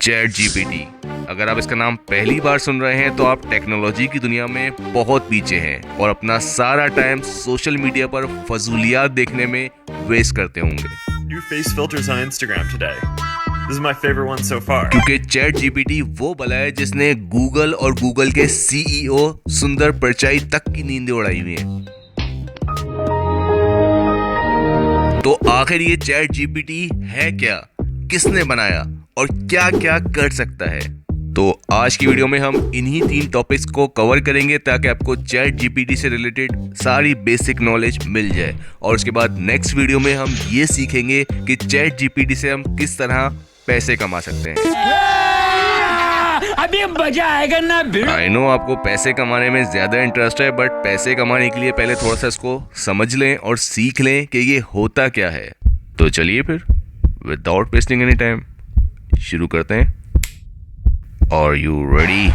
Chat GPT. अगर आप इसका नाम पहली बार सुन रहे हैं तो आप टेक्नोलॉजी की दुनिया में बहुत पीछे हैं और अपना सारा टाइम सोशल मीडिया पर फजूलियात देखने में वेस्ट करते होंगे। New face filters on Instagram today. This is my favorite one so far. क्योंकि चैट जीपीटी वो बला है जिसने गूगल और गूगल के सीईओ सुंदर पिचाई तक की नींदें उड़ाई हुई हैं। तो आखिर ये चैट जीपीटी है क्या, किसने बनाया और क्या क्या कर सकता है? तो आज की वीडियो में हम इन्हीं 3 टॉपिक्स को कवर करेंगे ताकि आपको चैट जीपीटी से रिलेटेड सारी बेसिक नॉलेज मिल जाए। और उसके बाद नेक्स्ट वीडियो में हम ये सीखेंगे कि चैट जीपीटी से हम किस तरह पैसे कमा सकते हैं। अभी मजा आएगा ना। आई नो आपको पैसे कमाने में ज्यादा इंटरेस्ट है, बट पैसे कमाने के लिए पहले थोड़ा सा इसको समझ लें और सीख लें कि ये होता क्या है। तो चलिए फिर विदाउट वेस्टिंग एनी टाइम शुरू करते हैं। Are you ready?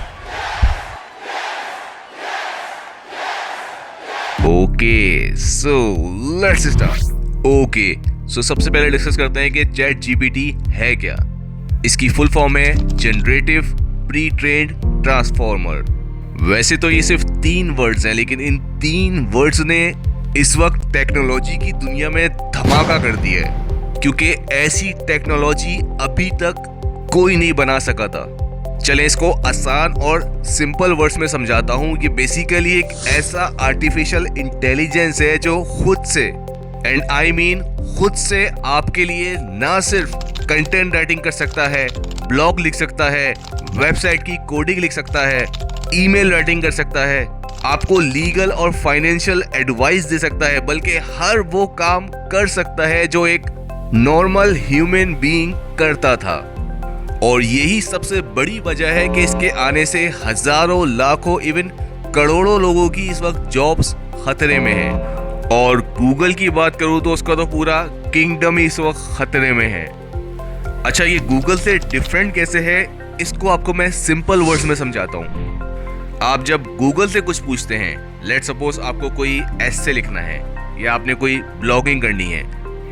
Okay, so let's start. Okay, so सबसे पहले डिस्कस करते हैं कि चैट जीपीटी है क्या। इसकी फुल फॉर्म है जनरेटिव प्री ट्रेन्ड ट्रांसफॉर्मर। वैसे तो ये सिर्फ 3 वर्ड्स हैं, लेकिन इन 3 वर्ड्स ने इस वक्त टेक्नोलॉजी की दुनिया में धमाका कर दिया है, क्योंकि ऐसी टेक्नोलॉजी अभी तक कोई नहीं बना सका था। चलें इसको आसान और सिंपल वर्ड्स में समझाता हूँ। ये बेसिकली एक ऐसा आर्टिफिशियल इंटेलिजेंस है जो खुद से, एंड आई मीन खुद से, आपके लिए ना सिर्फ कंटेंट राइटिंग कर सकता है, ब्लॉग लिख सकता है, वेबसाइट की कोडिंग लिख सकता है, ईमेल राइटिंग कर सकता है, आपको लीगल और फाइनेंशियल एडवाइस दे सकता है, बल्कि हर वो काम कर सकता है जो एक नॉर्मल ह्यूमन बीइंग करता था। और यही सबसे बड़ी वजह है कि इसके आने से हजारों, लाखों, इवन करोड़ों लोगों की इस वक्त जॉब्स खतरे में है। और गूगल की बात करूं तो उसका तो पूरा किंगडम ही इस वक्त खतरे में है। अच्छा, ये गूगल से डिफरेंट कैसे है, इसको आपको मैं सिंपल वर्ड्स में समझाता हूं। आप जब गूगल से कुछ पूछते हैं, लेट्स सपोज आपको कोई एस्से लिखना है या आपने कोई ब्लॉगिंग करनी है,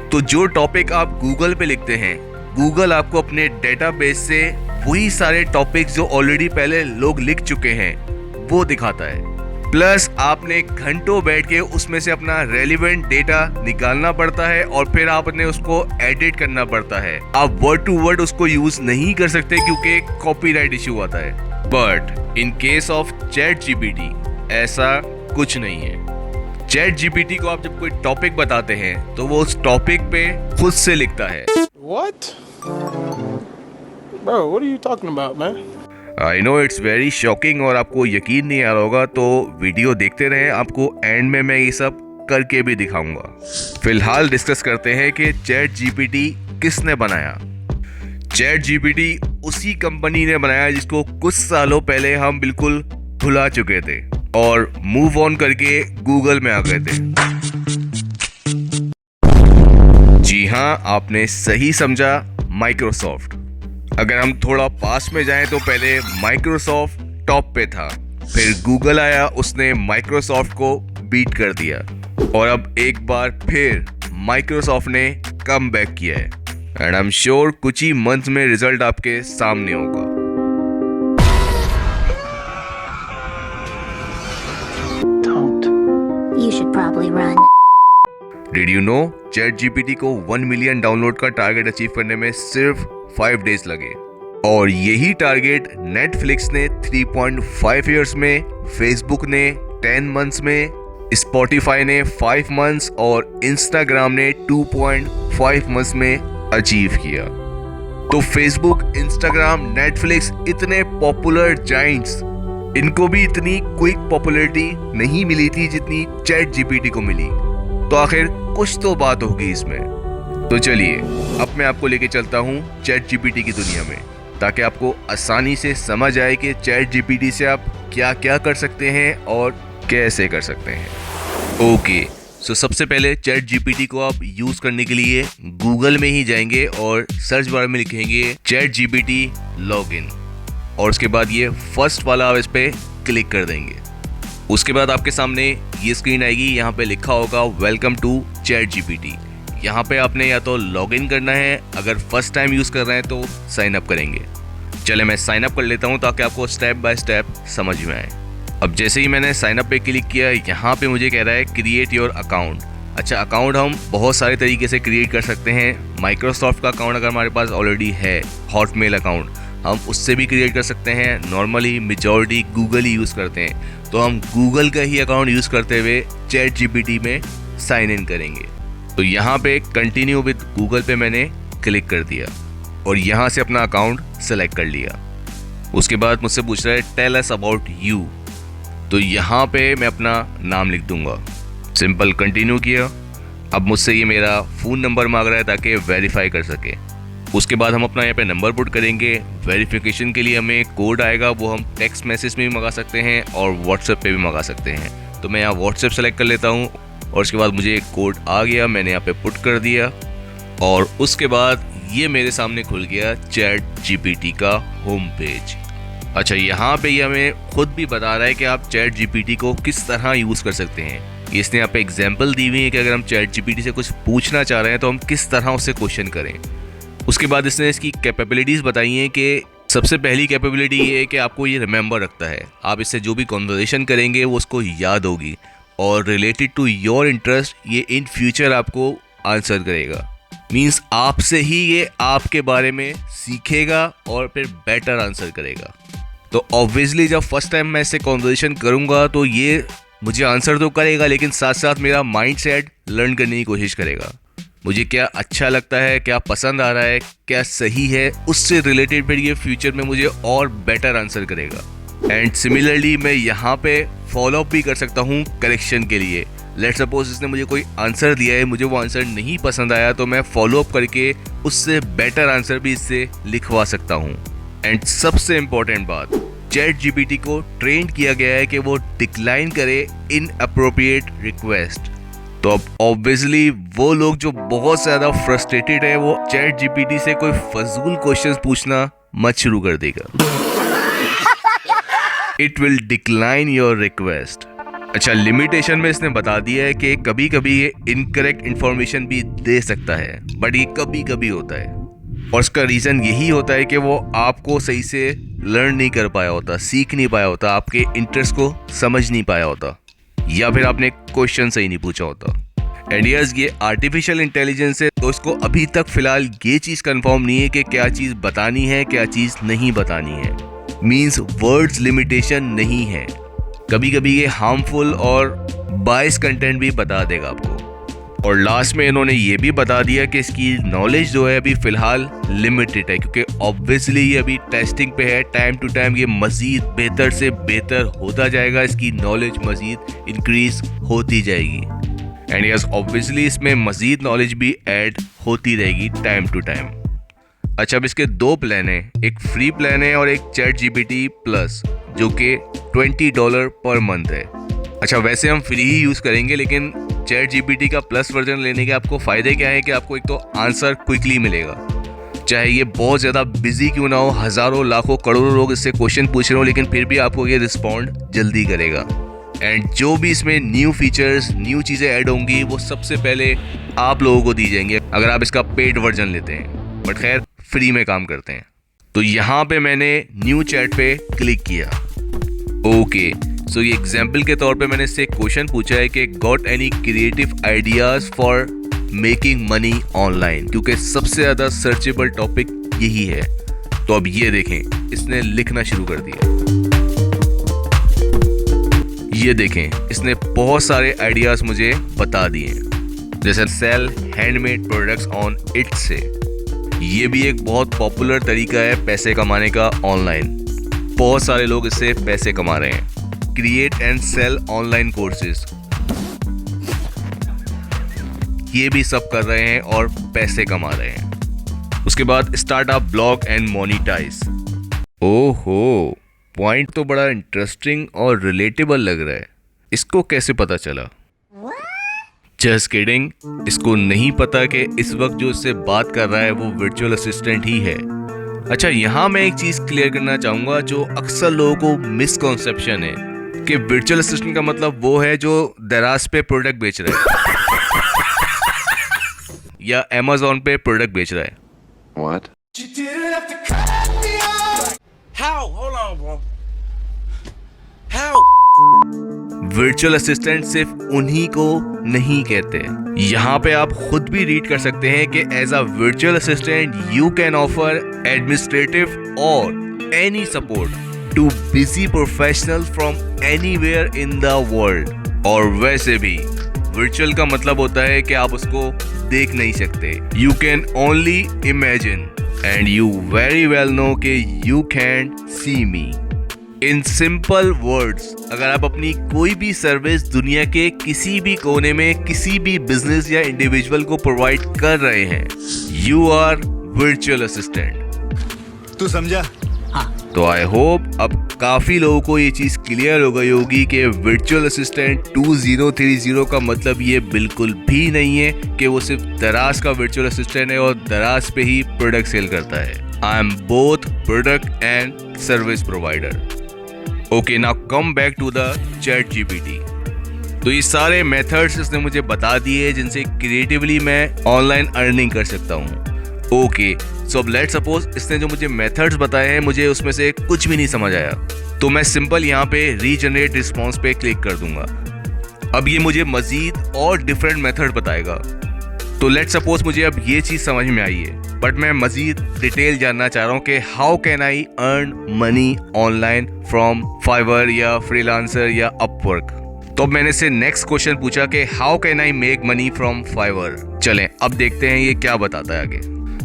तो जो टॉपिक आप गूगल पे लिखते हैं, गूगल आपको अपने डेटाबेस से वही सारे टॉपिक्स जो ऑलरेडी पहले लोग लिख चुके हैं वो दिखाता है। प्लस आपने घंटों बैठ के उसमें से अपना रेलिवेंट डेटा निकालना पड़ता है और फिर आपने उसको एडिट करना पड़ता है। आप वर्ड टू वर्ड उसको यूज नहीं कर सकते क्योंकि कॉपीराइट इश्यू आता है। But in case of chat GPT ऐसा कुछ नहीं है। चैट जीपीटी को आप जब कोई टॉपिक बताते हैं तो वो उस टॉपिक पे खुद से लिखता है। What? Bro, what are you talking about, man? I know it's very shocking और आपको यकीन नहीं आ रहा होगा, तो वीडियो देखते रहें, आपको एंड में मैं ये सब करके भी दिखाऊंगा। फिलहाल डिस्कस करते हैं कि चैट जीपीटी किसने बनाया। चैट जीपीटी उसी कंपनी ने बनाया जिसको कुछ सालों पहले हम बिल्कुल भुला चुके थे और मूव ऑन करके गूगल में आ गए थे। जी हाँ, आपने सही समझा, माइक्रोसॉफ्ट। अगर हम थोड़ा पास में जाएं तो पहले माइक्रोसॉफ्ट टॉप पे था, फिर गूगल आया, उसने माइक्रोसॉफ्ट को बीट कर दिया और अब एक बार फिर माइक्रोसॉफ्ट ने कम बैक किया है। एंड आई एम श्योर कुछ ही मंथ में रिजल्ट आपके सामने होगा। Don't. You should probably run. Did you know chat GPT को 1 मिलियन डाउनलोड का टारगेट अचीव करने में सिर्फ 5 डेज लगे, और यही टारगेट नेटफ्लिक्स ने 3.5 इयर्स में, फेसबुक ने 10 मंथ्स में, स्पॉटिफाई ने 5 मंथ्स और इंस्टाग्राम ने 2.5 मंथ्स में अचीव किया। तो फेसबुक, इंस्टाग्राम, नेटफ्लिक्स इतने पॉपुलर जाइंट्स, इनको भी इतनी क्विक पॉपुलैरिटी नहीं मिली थी जितनी चैट जीपीटी को मिली। तो आखिर कुछ तो बात होगी इसमें। तो चलिए अब मैं आपको लेके चलता हूँ चैट जीपीटी की दुनिया में, ताकि आपको आसानी से समझ आए कि चैट जीपीटी से आप क्या क्या कर सकते हैं और कैसे कर सकते हैं। ओके, सो सबसे पहले चैट जीपीटी को आप यूज करने के लिए गूगल में ही जाएंगे और सर्च बार में लिखेंगे चैट जीपीटी लॉगिन, और उसके बाद ये फर्स्ट वाला आप इस पे क्लिक कर देंगे। उसके बाद आपके सामने ये स्क्रीन आएगी, यहाँ पे लिखा होगा वेलकम टू चैट जीपीटी। यहाँ पे आपने या तो लॉगिन करना है, अगर फर्स्ट टाइम यूज़ कर रहे हैं तो साइन अप करेंगे। चले मैं साइन अप कर लेता हूँ ताकि आपको स्टेप बाय स्टेप समझ में आए। अब जैसे ही मैंने साइन अप पे क्लिक किया, यहाँ पे मुझे कह रहा है क्रिएट योर अकाउंट। अच्छा, अकाउंट हम बहुत सारे तरीके से क्रिएट कर सकते हैं। माइक्रोसॉफ्ट का अकाउंट अगर हमारे पास ऑलरेडी है, हॉटमेल अकाउंट, हम उससे भी क्रिएट कर सकते हैं। नॉर्मली मेजॉरिटी गूगल ही यूज़ करते हैं, तो हम गूगल का ही अकाउंट यूज़ करते हुए चैट जीपीटी में साइन इन करेंगे। तो यहाँ पे कंटिन्यू विद गूगल पे मैंने क्लिक कर दिया और यहाँ से अपना अकाउंट सेलेक्ट कर लिया। उसके बाद मुझसे पूछ रहा है टेल अस अबाउट यू, तो यहाँ पे मैं अपना नाम लिख दूंगा। सिंपल कंटिन्यू किया। अब मुझसे ये मेरा फ़ोन नंबर मांग रहा है ताकि वेरीफाई कर सके। उसके बाद हम अपना यहाँ पे नंबर पुट करेंगे। वेरिफिकेशन के लिए हमें कोड आएगा, वो हम टेक्स्ट मैसेज में भी मंगा सकते हैं और व्हाट्सएप पे भी मंगा सकते हैं। तो मैं यहाँ व्हाट्सएप सेलेक्ट कर लेता हूँ और उसके बाद मुझे एक कोड आ गया, मैंने यहाँ पे पुट कर दिया और उसके बाद ये मेरे सामने खुल गया चैट जीपीटी का होम पेज। अच्छा, यहाँ पे ये हमें खुद भी बता रहा है कि आप चैट जीपीटी को किस तरह यूज़ कर सकते हैं। इसने यहाँ पे एग्जाम्पल दी हुई है कि अगर हम चैट जीपीटी से कुछ पूछना चाह रहे हैं तो हम किस तरह उससे क्वेश्चन करें। उसके बाद इसने इसकी कैपेबिलिटीज़ बताई हैं कि सबसे पहली कैपेबिलिटी ये है कि आपको ये रिमेंबर रखता है। आप इससे जो भी कॉन्वर्सेशन करेंगे वो उसको याद होगी और रिलेटेड टू योर इंटरेस्ट ये इन फ्यूचर आपको आंसर करेगा। मीन्स आपसे ही ये आपके बारे में सीखेगा और फिर बेटर आंसर करेगा। तो ऑब्वियसली जब फर्स्ट टाइम मैं इससे कॉन्वर्सेशन करूँगा तो ये मुझे आंसर तो करेगा, लेकिन साथ साथ मेरा माइंड सेट लर्न करने की कोशिश करेगा। मुझे क्या अच्छा लगता है, क्या पसंद आ रहा है, क्या सही है, उससे रिलेटेड फिर ये फ्यूचर में मुझे और बेटर आंसर करेगा। एंड सिमिलरली मैं यहाँ पे फॉलो अप भी कर सकता हूँ करेक्शन के लिए। लेट सपोज इसने मुझे कोई आंसर दिया है, मुझे वो आंसर नहीं पसंद आया, तो मैं फॉलो अप करके उससे बेटर आंसर भी इससे लिखवा सकता हूँ। एंड सबसे इम्पोर्टेंट बात, चैट जीपीटी को ट्रेन किया गया है कि वो डिक्लाइन करे इनअप्रोप्रिएट रिक्वेस्ट। तो अब ऑब्वियसली वो लोग जो बहुत ज़्यादा फ्रस्ट्रेटेड है वो चैट जीपीटी से कोई फजूल क्वेश्चंस पूछना मत शुरू कर देगा। It will decline your request. अच्छा, लिमिटेशन में इसने बता दिया है कि कभी कभी ये इनकरेक्ट इन्फॉर्मेशन भी दे सकता है, बट ये कभी कभी होता है और उसका रीज़न यही होता है कि वो आपको सही से लर्न नहीं कर पाया होता, सीख नहीं पाया होता, आपके इंटरेस्ट को समझ नहीं पाया होता, या फिर आपने क्वेश्चन सही नहीं पूछा होता। एंड यस, ये आर्टिफिशियल इंटेलिजेंस है, तो इसको अभी तक फिलहाल ये चीज़ कंफर्म नहीं है कि क्या चीज़ बतानी है, क्या चीज़ नहीं बतानी है। मीन्स वर्ड्स लिमिटेशन नहीं है। कभी कभी ये हार्मफुल और बायस कंटेंट भी बता देगा आपको। और लास्ट में इन्होंने ये भी बता दिया कि इसकी नॉलेज जो है अभी फ़िलहाल लिमिटेड है, क्योंकि ऑब्वियसली ये अभी टेस्टिंग पे है। टाइम टू टाइम ये मज़ीद बेहतर से बेहतर होता जाएगा, इसकी नॉलेज मज़ीद इंक्रीज होती जाएगी। एंड यस, ऑब्वियसली इसमें मज़ीद नॉलेज भी ऐड होती रहेगी टाइम टू टाइम। अच्छा, अब इसके दो प्लान हैं, एक फ्री प्लान है और एक चैट जीपीटी प्लस, जो कि $20 पर मंथ है। अच्छा, वैसे हम फ्री ही यूज़ करेंगे, लेकिन चैट जीपीटी का प्लस वर्जन लेने के आपको फ़ायदे क्या है कि आपको एक तो आंसर क्विकली मिलेगा, चाहे ये बहुत ज़्यादा बिजी क्यों ना हो, हज़ारों लाखों करोड़ों लोग इससे क्वेश्चन पूछ रहे हो, लेकिन फिर भी आपको ये रिस्पॉन्ड जल्दी करेगा। एंड जो भी इसमें न्यू फीचर्स, न्यू चीज़ें ऐड होंगी वो सबसे पहले आप लोगों को दी जाएंगी अगर आप इसका पेड वर्जन लेते हैं, बट खैर फ्री में काम करते हैं। तो यहाँ पे मैंने न्यू चैट पे क्लिक किया। ओके, सो ये एग्जाम्पल के तौर पे मैंने इससे एक क्वेश्चन पूछा है कि got any creative ideas for making money online, क्योंकि सबसे ज़्यादा सर्चेबल टॉपिक यही है। तो अब ये देखें, इसने लिखना शुरू कर दिया। ये देखें, इसने बहुत सारे आइडियाज़ मुझे बता दिए, जैसे sell handmade products on Etsy. ये भी एक बहुत पॉपुलर तरीका है पैसे कमाने का ऑनलाइन, बहुत सारे लोग इससे पैसे कमा रहे हैं। Create and sell online courses, ये भी सब कर रहे हैं और पैसे कमा रहे हैं। उसके बाद start up blog and monetize. ओहो, पॉइंट तो बड़ा इंटरेस्टिंग और रिलेटेबल लग रहा है। इसको कैसे पता चला? जस्ट किडिंग, इसको नहीं पता कि इस वक्त जो इससे बात कर रहा है वो वर्चुअल असिस्टेंट ही है। अच्छा, यहाँ मैं एक चीज़ क्लियर करना चाहूँगा जो अक्सर लोगों को मिसकॉन्सेप्शन है कि वर्चुअल असिस्टेंट का मतलब वो है जो दराज पे प्रोडक्ट बेच रहा है या अमेज़न पे प्रोडक्ट बेच रहा है। What? वर्चुअल असिस्टेंट सिर्फ उन्हीं को नहीं कहते। यहाँ पे आप खुद भी रीड कर सकते हैं कि as a virtual assistant you can offer administrative और any support to busy professional from anywhere in the world. और वैसे भी वर्चुअल का मतलब होता है कि आप उसको देख नहीं सकते, you can only imagine and you very well know कि you can see me. In simple words, अगर आप अपनी कोई भी सर्विस दुनिया के किसी भी कोने में किसी भी बिजनेस या इंडिविजुअल को प्रोवाइड कर रहे हैं, यू आर वर्चुअल असिस्टेंट। तू समझा? तो आई होप अब काफी लोगों को ये चीज क्लियर हो गई होगी कि वर्चुअल असिस्टेंट 2030 का मतलब ये बिल्कुल भी नहीं है कि वो सिर्फ दराज का वर्चुअल असिस्टेंट है और दराज पे ही प्रोडक्ट सेल करता है। I am both product and service provider. Okay, now come back to the ChatGPT. तो ये सारे मेथड्स इसने मुझे बता दिए जिनसे क्रिएटिवली मैं ऑनलाइन अर्निंग कर सकता हूँ। ओके, सो अब लेट्स सपोज इसने जो मुझे मेथड्स बताए हैं मुझे उसमें से कुछ भी नहीं समझ आया, तो मैं सिंपल यहाँ पे रीजनरेट रिस्पॉन्स पे क्लिक कर दूंगा। अब ये मुझे मजीद और डिफरेंट मेथड बताएगा। तो लेट्स सपोज मुझे अब ये चीज़ समझ में आई है, बट मैं मजीद डिटेल जानना चाह रहा हूँ कि how can I earn money online from Fiverr या फ्रीलांसर या अपवर्क। तो मैंने से नेक्स्ट क्वेश्चन पूछा कि how can I make money from Fiverr. चलें अब देखते हैं ये क्या बताता है आगे।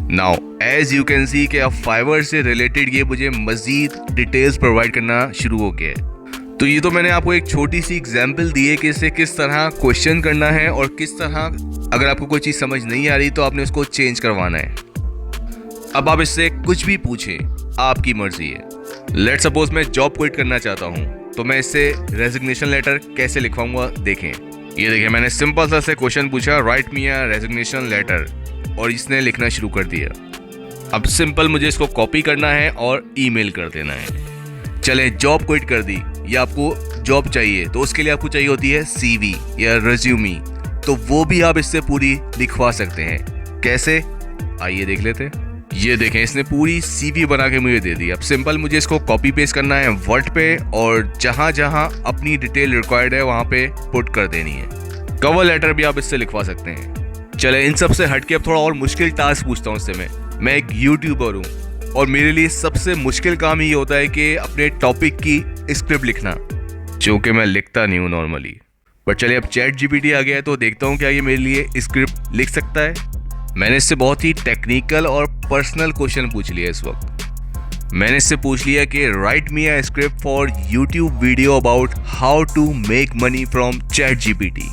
Now as you can see कि अब फाइवर से रिलेटेड ये मुझे मजीद डिटेल्स प्रोवाइड करना शुरू हो गया है। तो ये तो मैंने आपको एक छोटी सी एग्जाम्पल दी है कि इसे किस तरह क्वेश्चन करना है और किस तरह अगर आपको कोई चीज़ समझ नहीं आ रही तो आपने उसको चेंज करवाना है। अब आप इससे कुछ भी पूछें, आपकी मर्जी है। लेट्स सपोज मैं जॉब क्विट करना चाहता हूँ, तो मैं इससे रेजिग्नेशन लेटर कैसे लिखवाऊंगा देखें। ये देखें, मैंने सिंपल सा से क्वेश्चन पूछा, write me a resignation letter, और इसने लिखना शुरू कर दिया। अब सिंपल मुझे इसको कॉपी करना है और ईमेल कर देना है। चले जॉब क्विट कर दी, या आपको जॉब चाहिए तो उसके लिए आपको चाहिए होती है सीवी या रिज्यूमी, तो वो भी आप इससे पूरी लिखवा सकते हैं। कैसे, आइए देख लेते हैं। ये देखें, इसने पूरी सीवी बना के मुझे दे दी। अब सिंपल मुझे इसको कॉपी पेस्ट करना है वर्ड पे और जहां जहां अपनी डिटेल रिक्वायर्ड है वहां पे पुट कर देनी है। कवर लेटर भी आप इससे लिखवा सकते हैं। चले इन सब से हटके अब थोड़ा और मुश्किल टास्क पूछता हूँ इससे। मैं एक यूट्यूबर हूँ और मेरे लिए सबसे मुश्किल काम ये होता है कि अपने टॉपिक की स्क्रिप्ट लिखना, जो कि मैं लिखता नहीं हूँ नॉर्मली। पर चलिए अब चैट जीपीटी आ गया है तो देखता हूँ क्या ये मेरे लिए स्क्रिप्ट लिख सकता है। मैंने इससे बहुत ही टेक्निकल और पर्सनल क्वेश्चन पूछ लिया इस वक्त। मैंने इससे पूछ लिया कि write me a script for YouTube video about how to make money from ChatGPT,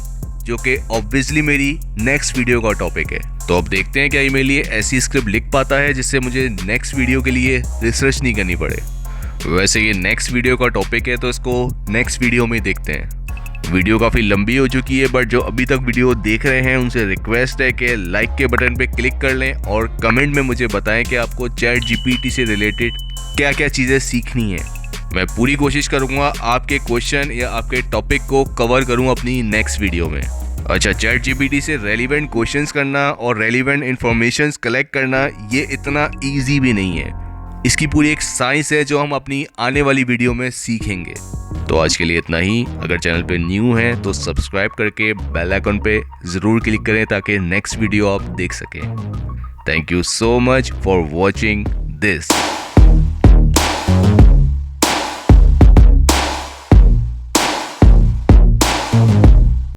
जो कि ऑब्वियसली मेरी नेक्स्ट वीडियो का टॉपिक है। तो अब देखते हैं क्या ये मेरे लिए ऐसी स्क्रिप्ट लिख पाता है जिससे मुझे नेक्स्ट वीडियो के लिए रिसर्च नहीं करनी पड़े। वैसे ये नेक्स्ट वीडियो का टॉपिक है तो इसको नेक्स्ट वीडियो में देखते हैं। वीडियो काफ़ी लंबी हो चुकी है, बट जो अभी तक वीडियो देख रहे हैं उनसे रिक्वेस्ट है कि लाइक के बटन पे क्लिक कर लें और कमेंट में मुझे बताएं कि आपको चैट जीपीटी से रिलेटेड क्या क्या चीज़ें सीखनी है। मैं पूरी कोशिश करूँगा आपके क्वेश्चन या आपके टॉपिक को कवर करूँ अपनी नेक्स्ट वीडियो में। अच्छा, चैट जीपीटी से रेलिवेंट क्वेश्चंस करना और रेलिवेंट इंफॉर्मेशंस कलेक्ट करना ये इतना ईजी भी नहीं है। इसकी पूरी एक साइंस है जो हम अपनी आने वाली वीडियो में सीखेंगे। तो आज के लिए इतना ही। अगर चैनल पे न्यू हैं तो सब्सक्राइब करके बेल आइकन पे ज़रूर क्लिक करें ताकि नेक्स्ट वीडियो आप देख सकें। Thank you so much for watching this.